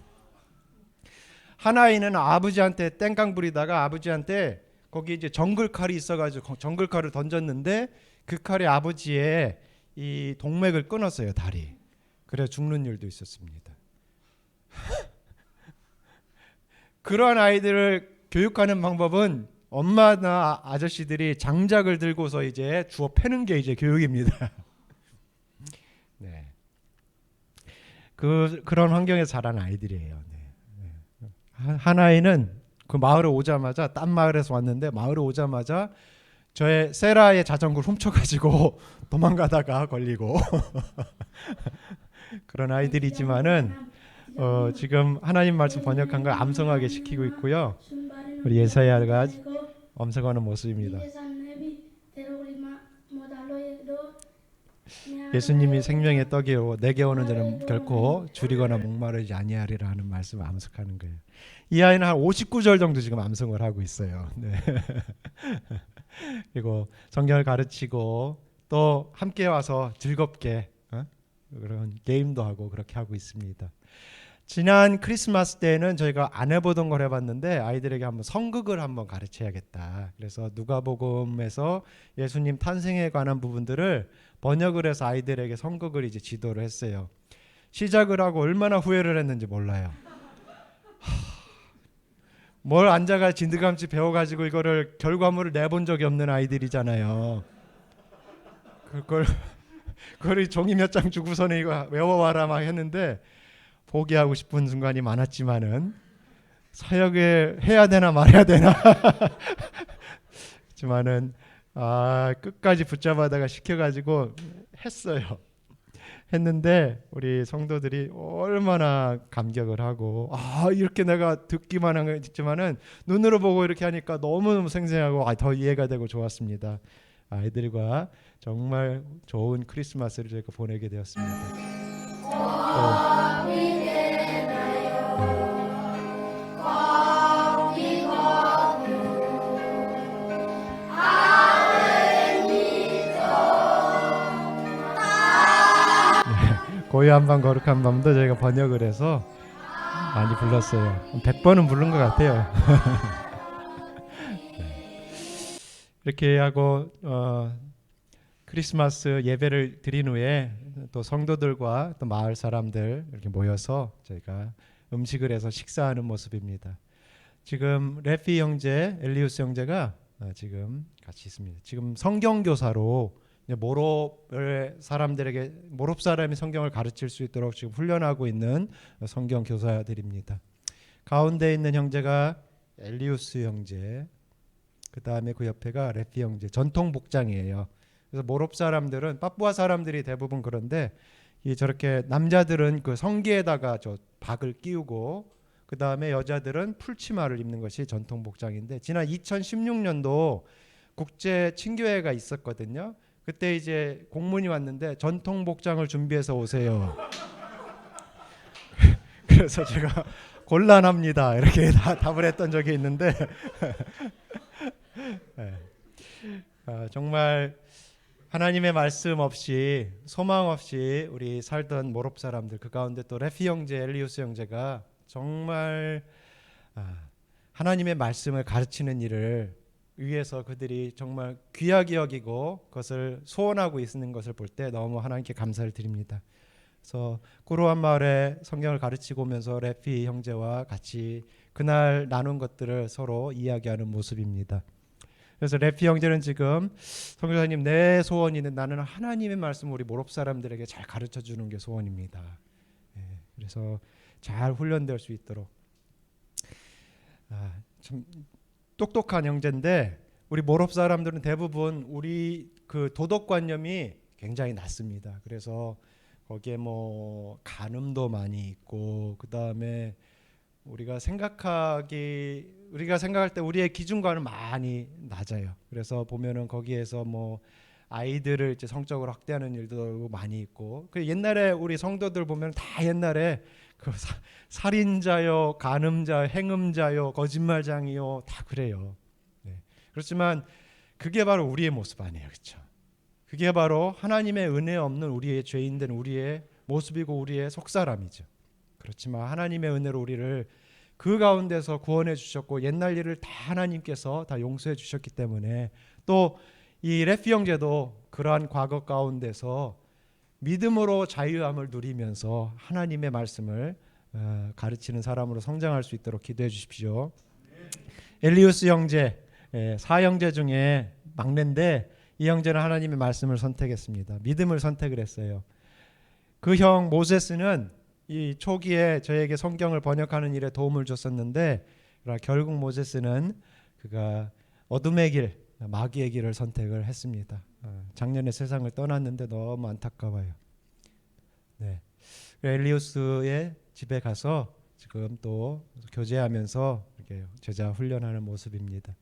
한 아이는 아버지한테 땡깡 부리다가 아버지한테 거기 이제 정글칼이 있어가지고 정글칼을 던졌는데 그 칼이 아버지의 이 동맥을 끊었어요, 다리. 그래 죽는 일도 있었습니다. 그런 아이들을 교육하는 방법은 엄마나 아저씨들이 장작을 들고서 이제 주워 패는 게 이제 교육입니다. 네. 그런 환경에서 자란 아이들이에요. 네. 한 아이는 그 마을에 오자마자 딴 마을에서 왔는데 마을에 오자마자 저의 세라의 자전거를 훔쳐가지고 도망가다가 걸리고 그런 아이들이지만은 지금 하나님 말씀 번역한 걸 암송하게 시키고 있고요. 우리 예사야가 엄성하는 모습입니다. 예수님이 생명의 떡이요 내게 오는 자는 결코 줄이거나 목마르지 아니하리라 하는 말씀을 암송하는 거예요. 이 아이는 한 59절 정도 지금 암송을 하고 있어요. 네. 그리고 성경을 가르치고 또 함께 와서 즐겁게 그런 게임도 하고 그렇게 하고 있습니다. 지난 크리스마스 때는 저희가 안 해보던 걸 해봤는데 아이들에게 한번 성극을 한번 가르쳐야겠다. 그래서 누가복음에서 예수님 탄생에 관한 부분들을 번역을 해서 아이들에게 성극을 이제 지도를 했어요. 시작을 하고 얼마나 후회를 했는지 몰라요. 뭘 앉아가 진드감치 배워가지고 이거를 결과물을 내본 적이 없는 아이들이잖아요. 그걸 종이 몇 장 주고서는 이거 외워와라 막 했는데 포기하고 싶은 순간이 많았지만은 사역을 해야 되나 말아야 되나 하지만은 끝까지 붙잡아다가 시켜가지고 했어요. 했는데 우리 성도들이 얼마나 감격을 하고 이렇게 내가 듣기만 한 건 있지만은 눈으로 보고 이렇게 하니까 너무너무 생생하고 더 이해가 되고 좋았습니다. 아이들과 정말 좋은 크리스마스를 저희가 보내게 되었습니다. 고요한 밤 거룩한 밤도 저희가 번역을 해서 많이 불렀어요. 100번은 부른 것 같아요. 이렇게 하고 크리스마스 예배를 드린 후에 또 성도들과 또 마을 사람들 이렇게 모여서 저희가 음식을 해서 식사하는 모습입니다. 지금 레피 형제, 엘리우스 형제가 지금 같이 있습니다. 지금 성경 교사로 모롭 사람이 성경을 가르칠 수 있도록 지금 훈련하고 있는 성경 교사들입니다. 가운데 있는 형제가 엘리우스 형제, 그 다음에 그 옆에가 레피 형제, 전통 복장이에요. 그래서 모롭 사람들은 빠푸아 사람들이 대부분 그런데 저렇게 남자들은 그 성기에다가 저 박을 끼우고 그 다음에 여자들은 풀치마를 입는 것이 전통 복장인데, 지난 2016년도 국제 친교회가 있었거든요. 그때 이제 공문이 왔는데 전통 복장을 준비해서 오세요. 그래서 제가 곤란합니다 이렇게 답을 했던 적이 있는데 네. 정말 하나님의 말씀 없이 소망 없이 우리 살던 모롭 사람들, 그 가운데 또 레피 형제, 엘리우스 형제가 정말 하나님의 말씀을 가르치는 일을 위해서 그들이 정말 귀하게 여기고 그것을 소원하고 있는 것을 볼 때 너무 하나님께 감사를 드립니다. 그래서 꾸루안 마을에 성경을 가르치고 오면서 레피 형제와 같이 그날 나눈 것들을 서로 이야기하는 모습입니다. 그래서 레피 형제는 지금 성교사님, 내 소원이는 나는 하나님의 말씀을 우리 모롭 사람들에게 잘 가르쳐 주는 게 소원입니다. 그래서 잘 훈련될 수 있도록 참 똑똑한 형제인데, 우리 모롭 사람들은 대부분 우리 그 도덕관념이 굉장히 낮습니다. 그래서 거기에 뭐 간음도 많이 있고, 그 다음에 우리가 생각할 때 우리의 기준과는 많이 낮아요. 그래서 보면은 거기에서 뭐 아이들을 이제 성적으로 학대하는 일도 많이 있고, 그 옛날에 우리 성도들 보면 다 옛날에 그 살인자요, 간음자, 행음자요, 거짓말장이요, 다 그래요. 네. 그렇지만 그게 바로 우리의 모습 아니에요, 그렇죠? 그게 바로 하나님의 은혜 없는 우리의 죄인된 우리의 모습이고 우리의 속사람이죠. 그렇지만 하나님의 은혜로 우리를 그 가운데서 구원해 주셨고 옛날 일을 다 하나님께서 다 용서해 주셨기 때문에, 또 이 레피 형제도 그러한 과거 가운데서 믿음으로 자유함을 누리면서 하나님의 말씀을 가르치는 사람으로 성장할 수 있도록 기도해 주십시오. 엘리우스 형제, 사형제 중에 막내인데 이 형제는 하나님의 말씀을 선택했습니다. 믿음을 선택을 했어요. 그 형 모세스는 이 초기에 저에게 성경을 번역하는 일에 도움을 줬었는데, 결국 모세스는 그가 어둠의 길, 마귀의 길을 선택을 했습니다. 작년에 세상을 떠났는데 너무 안타까워요. 네. 엘리우스의 집에 가서 지금 또 교제하면서 이렇게 제자 훈련하는 모습입니다.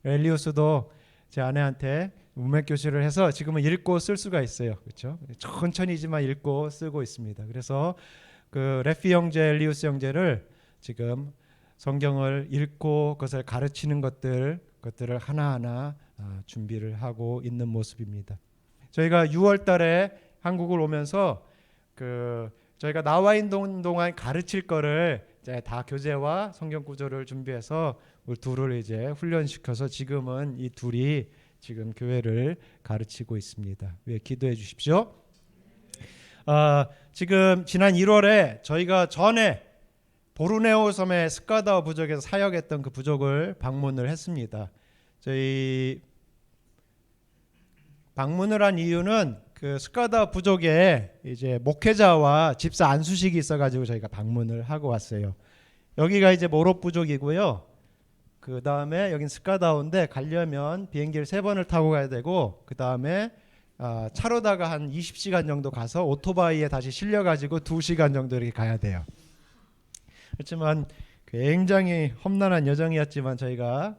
엘리우스도 제 아내한테 문맥 교실을 해서 지금은 읽고 쓸 수가 있어요. 그렇죠? 천천히지만 읽고 쓰고 있습니다. 그래서 그 레피 형제, 엘리우스 형제를 지금 성경을 읽고 그것을 가르치는 것들을 하나하나 준비를 하고 있는 모습입니다. 저희가 6월 달에 한국을 오면서 저희가 나와 있는 동안 가르칠 거를 이제 다 교재와 성경 구조를 준비해서 우리 둘을 이제 훈련시켜서 지금은 이 둘이 지금 교회를 가르치고 있습니다. 왜 기도해 주십시오. 지금 지난 1월에 저희가 전에 보르네오 섬의 스카다오 부족에서 사역했던 그 부족을 방문을 했습니다. 저희 방문을 한 이유는 그 스카다오 부족에 이제 목회자와 집사 안수식이 있어가지고 저희가 방문을 하고 왔어요. 여기가 이제 모롭 부족이고요. 그 다음에 여긴 스카다오인데 가려면 비행기를 3번을 타고 가야 되고, 그 다음에 차로다가 한 20시간 정도 가서 오토바이에 다시 실려가지고 2시간 정도 이렇게 가야 돼요. 그렇지만 굉장히 험난한 여정이었지만 저희가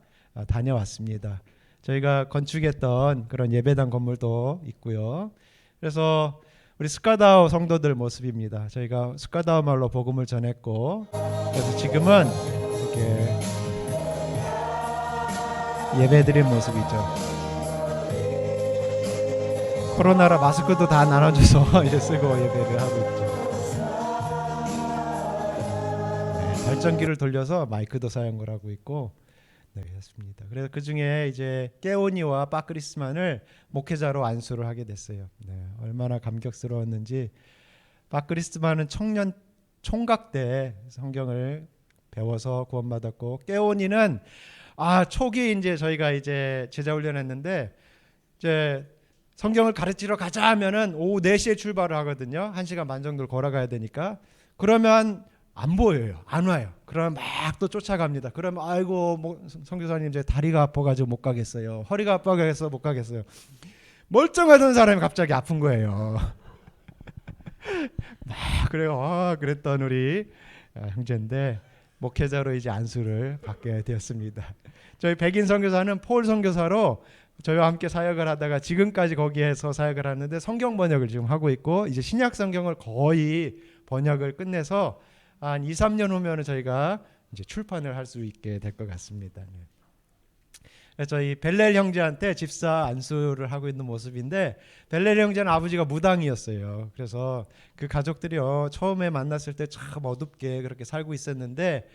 다녀왔습니다. 저희가 건축했던 그런 예배당 건물도 있고요. 그래서 우리 스카다오 성도들 모습입니다. 저희가 스카다오 말로 복음을 전했고, 그래서 지금은 이렇게 예배드린 모습이죠. 코로나라 마스크도 다 나눠줘서 이제 쓰고 예배를 하고 있죠. 발전기를 돌려서 마이크도 사용을 하고 있고, 네, 했습니다. 그래서 그 중에 이제 깨오니와 빠크리스만을 목회자로 안수를 하게 됐어요. 네, 얼마나 감격스러웠는지. 빠크리스만은 청년 총각 때 성경을 배워서 구원받았고, 깨오니는 초기 이제 저희가 이제 제자 훈련했는데 이제 성경을 가르치러 가자 하면은 오후 4시에 출발을 하거든요. 1시간 반 정도를 걸어가야 되니까. 그러면 안 보여요. 안 와요. 그러면 막 또 쫓아갑니다. 그러면 아이고 선교사님 이제 다리가 아파가지고 못 가겠어요. 허리가 아파서 못 가겠어요. 멀쩡하던 사람이 갑자기 아픈 거예요. 막 그래요. 그랬던 우리 형제인데 목회자로 이제 안수를 받게 되었습니다. 저희 백인 선교사는 폴 선교사로 저희와 함께 사역을 하다가 지금까지 거기에서 사역을 하는데 성경 번역을 지금 하고 있고, 이제 신약 성경을 거의 번역을 끝내서 한 2, 3년 후면은 저희가 이제 출판을 할 수 있게 될 것 같습니다. 네. 그래서 저희 벨렐 형제한테 집사 안수를 하고 있는 모습인데, 벨렐 형제는 아버지가 무당이었어요. 그래서 그 가족들이요 처음에 만났을 때 참 어둡게 그렇게 살고 있었는데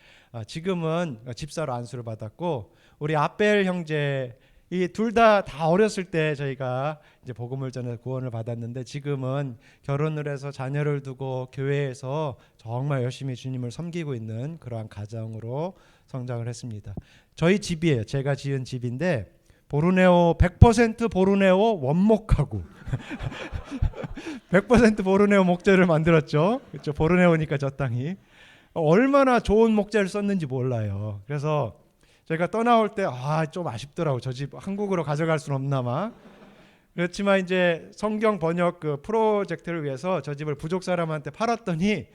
지금은 집사로 안수를 받았고, 우리 아벨 형제 이 둘 다 어렸을 때 저희가 이제 복음을 전해 구원을 받았는데, 지금은 결혼을 해서 자녀를 두고 교회에서 정말 열심히 주님을 섬기고 있는 그러한 가정으로 성장을 했습니다. 저희 집이에요. 제가 지은 집인데 보르네오 100% 보르네오 원목하고 100% 보르네오 목재를 만들었죠. 그렇죠. 보르네오니까 저 땅이 얼마나 좋은 목재를 썼는지 몰라요. 그래서 제가 떠나올 때 좀 아쉽더라고. 저 집 한국으로 가져갈 수는 없나마. 그렇지만 이제 성경 번역 그 프로젝트를 위해서 저 집을 부족 사람한테 팔았더니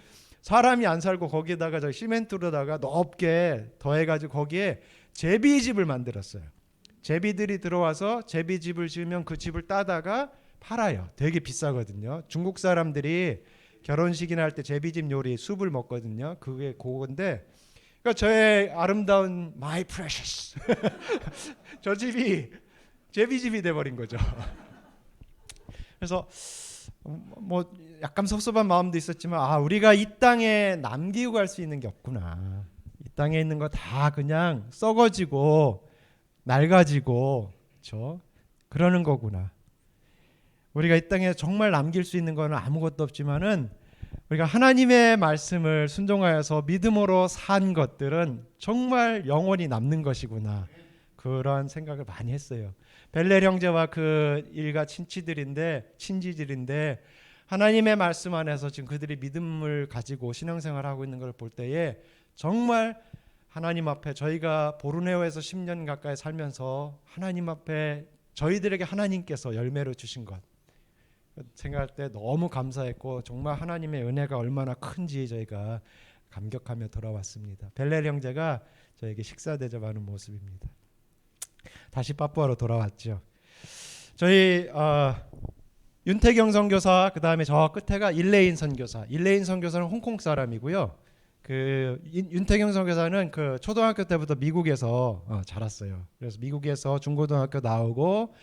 사람이 안 살고 거기에다가 저 시멘트로다가 높게 더해가지고 거기에 제비집을 만들었어요. 제비들이 들어와서 제비집을 지으면 그 집을 따다가 팔아요. 되게 비싸거든요. 중국 사람들이 결혼식이나 할 때 제비집 요리 숲을 먹거든요. 그게 그건데, 그러니까 저의 아름다운 my precious 저 집이 제비집이 돼버린 거죠. 그래서 뭐 약간 섭섭한 마음도 있었지만 우리가 이 땅에 남기고 갈 수 있는 게 없구나. 이 땅에 있는 거 다 그냥 썩어지고 낡아지고 그렇죠? 그러는 거구나. 우리가 이 땅에 정말 남길 수 있는 거는 아무것도 없지만은 우리가 하나님의 말씀을 순종하여서 믿음으로 산 것들은 정말 영원히 남는 것이구나. 그런 생각을 많이 했어요. 벨렐 형제와 그 일가 친지들인데 하나님의 말씀 안에서 지금 그들이 믿음을 가지고 신앙생활을 하고 있는 걸 볼 때에 정말 하나님 앞에 저희가 보르네오에서 10년 가까이 살면서 하나님 앞에 저희들에게 하나님께서 열매를 주신 것 생각할 때 너무 감사했고, 정말 하나님의 은혜가 얼마나 큰지 저희가 감격하며 돌아왔습니다. 벨렐 형제가 저에게 식사 대접하는 모습입니다. 다시 빠푸아로 돌아왔죠. 저희 윤태경 선교사, 그 다음에 저 끝에가 일레인 선교사. 일레인 선교사는 홍콩 사람이고요. 그 윤태경 선교사는 그 초등학교 때부터 미국에서 자랐어요. 그래서 미국에서 중고등학교 나오고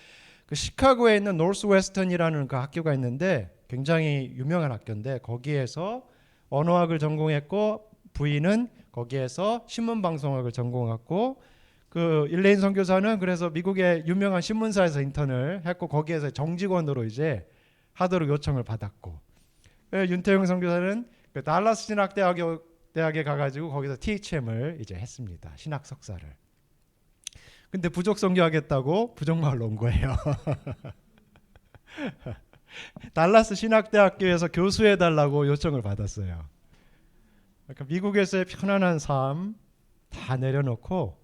그 시카고에 있는 노스웨스턴이라는 그 학교가 있는데 굉장히 유명한 학교인데 거기에서 언어학을 전공했고, 부인은 거기에서 신문방송학을 전공했고, 그 일레인 선교사는 그래서 미국의 유명한 신문사에서 인턴을 했고 거기에서 정직원으로 이제 하도록 요청을 받았고, 윤태영 선교사는 그 달라스 신학대학에 가가지고 거기서 THM을 이제 했습니다. 신학 석사를. 근데 부족 선교하겠다고 부족마을로 온 거예요. 달라스 신학대학교에서 교수해달라고 요청을 받았어요. 그러니까 미국에서의 편안한 삶 다 내려놓고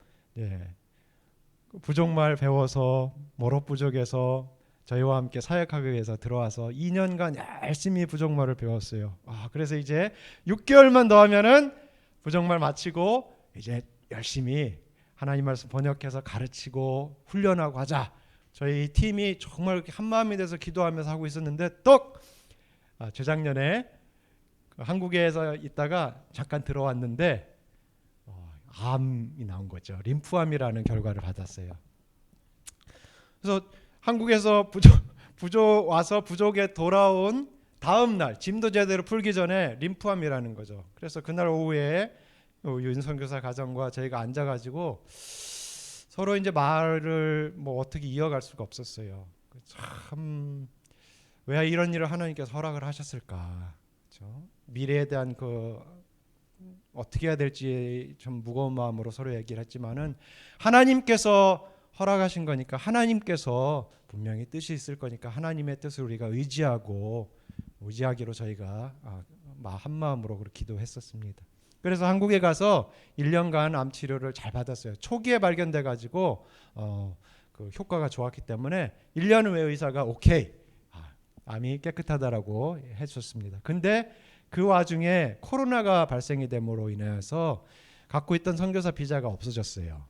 부족마을 배워서 모로 부족에서 저희와 함께 사역하기 위해서 들어와서 2년간 열심히 부족마을을 배웠어요. 그래서 이제 6개월만 더 하면은 부족마을 마치고 이제 열심히 하나님 말씀 번역해서 가르치고 훈련하고 하자. 저희 팀이 정말 한마음이 돼서 기도하면서 하고 있었는데 재작년에 한국에서 있다가 잠깐 들어왔는데 암이 나온 거죠. 림프암이라는 결과를 받았어요. 그래서 한국에서 부족 와서 부족에 돌아온 다음 날 짐도 제대로 풀기 전에 림프암이라는 거죠. 그래서 그날 오후에 윤 선교사 가정과 저희가 앉아가지고 서로 이제 말을 뭐 어떻게 이어갈 수가 없었어요. 참 왜 이런 일을 하나님께서 허락을 하셨을까? 그렇죠? 미래에 대한 그 어떻게 해야 될지 좀 무거운 마음으로 서로 얘기를 했지만은 하나님께서 허락하신 거니까 하나님께서 분명히 뜻이 있을 거니까 하나님의 뜻을 우리가 의지하기로 저희가 한 마음으로 그렇게 기도했었습니다. 그래서 한국에 가서 1년간 암 치료를 잘 받았어요. 초기에 발견돼 가지고 그 효과가 좋았기 때문에 1년 후에 의사가 오케이, 암이 깨끗하다라고 해줬습니다. 근데 그 와중에 코로나가 발생이 됨으로 인해서 갖고 있던 선교사 비자가 없어졌어요.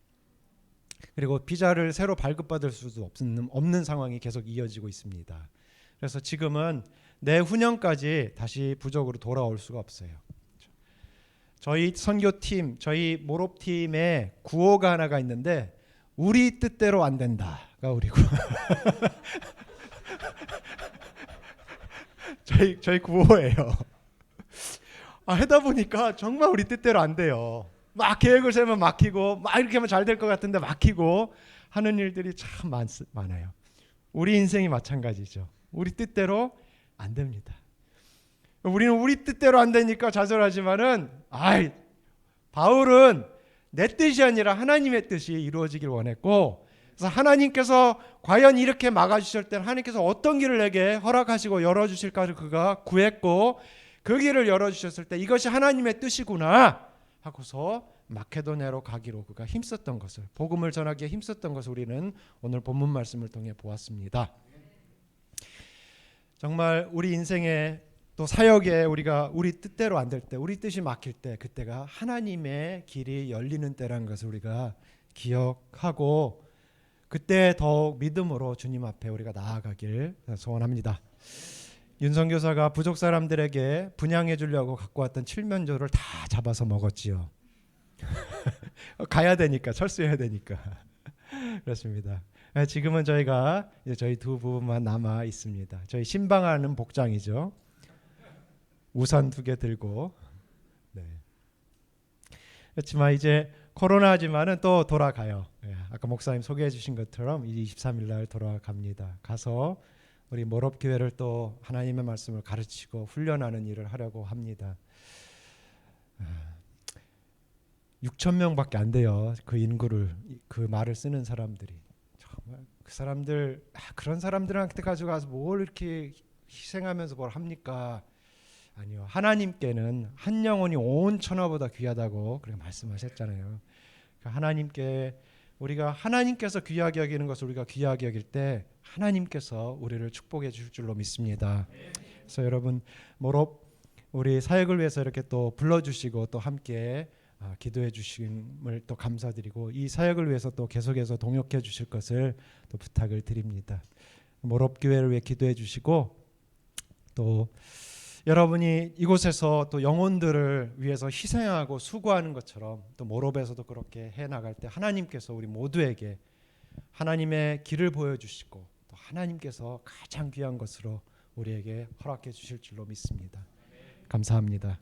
그리고 비자를 새로 발급받을 수도 없는 상황이 계속 이어지고 있습니다. 그래서 지금은 내후년까지 다시 부족으로 돌아올 수가 없어요. 저희 선교팀, 저희 모롭팀에 구호가 하나가 있는데 우리 뜻대로 안 된다가 우리고 저희 구호예요. 하다 보니까 정말 우리 뜻대로 안 돼요. 막 계획을 세우면 막히고 막 이렇게 하면 잘 될 것 같은데 막히고 하는 일들이 참 많아요. 우리 인생이 마찬가지죠. 우리 뜻대로 안 됩니다. 우리는 우리 뜻대로 안 되니까 좌절하지만은 바울은 내 뜻이 아니라 하나님의 뜻이 이루어지길 원했고, 그래서 하나님께서 과연 이렇게 막아주실 때는 하나님께서 어떤 길을 내게 허락하시고 열어주실까를 그가 구했고, 그 길을 열어주셨을 때 이것이 하나님의 뜻이구나 하고서 마케도냐로 가기로 그가 힘썼던 것을, 복음을 전하기에 힘썼던 것을 우리는 오늘 본문 말씀을 통해 보았습니다. 정말 우리 인생에 또 사역에 우리가 우리 뜻대로 안 될 때, 우리 뜻이 막힐 때, 그때가 하나님의 길이 열리는 때라는 것을 우리가 기억하고 그때 더욱 믿음으로 주님 앞에 우리가 나아가길 소원합니다. 윤선교사가 부족 사람들에게 분양해 주려고 갖고 왔던 칠면조를 다 잡아서 먹었지요. 가야 되니까, 철수해야 되니까. 그렇습니다. 지금은 저희가 저희 두 부부만 남아 있습니다. 저희 신방하는 복장이죠. 우산 2개 들고. 네. 그렇지만 이제 코로나지만은 또 돌아가요. 아까 목사님 소개해 주신 것처럼 23일 날 돌아갑니다. 가서 우리 모롭교회를 또 하나님의 말씀을 가르치고 훈련하는 일을 하려고 합니다. 6천 명밖에 안 돼요. 그 인구를, 그 말을 쓰는 사람들이. 정말 그 사람들, 그런 사람들한테 가지고 가서 뭘 이렇게 희생하면서 뭘 합니까? 아니요. 하나님께는 한 영혼이 온 천하보다 귀하다고 그렇게 말씀하셨잖아요. 하나님께, 우리가 하나님께서 귀하게 여기는 것을 우리가 귀하게 여길 때 하나님께서 우리를 축복해 주실 줄로 믿습니다. 그래서 여러분 모롭 우리 사역을 위해서 이렇게 또 불러주시고 또 함께 기도해 주심을 또 감사드리고, 이 사역을 위해서 또 계속해서 동역해 주실 것을 또 부탁을 드립니다. 모롭 교회를 위해 기도해 주시고, 또 여러분이 이곳에서 또 영혼들을 위해서 희생하고 수고하는 것처럼 또 모롭에서도 그렇게 해 나갈 때 하나님께서 우리 모두에게 하나님의 길을 보여주시고 또 하나님께서 가장 귀한 것으로 우리에게 허락해 주실 줄로 믿습니다. 감사합니다.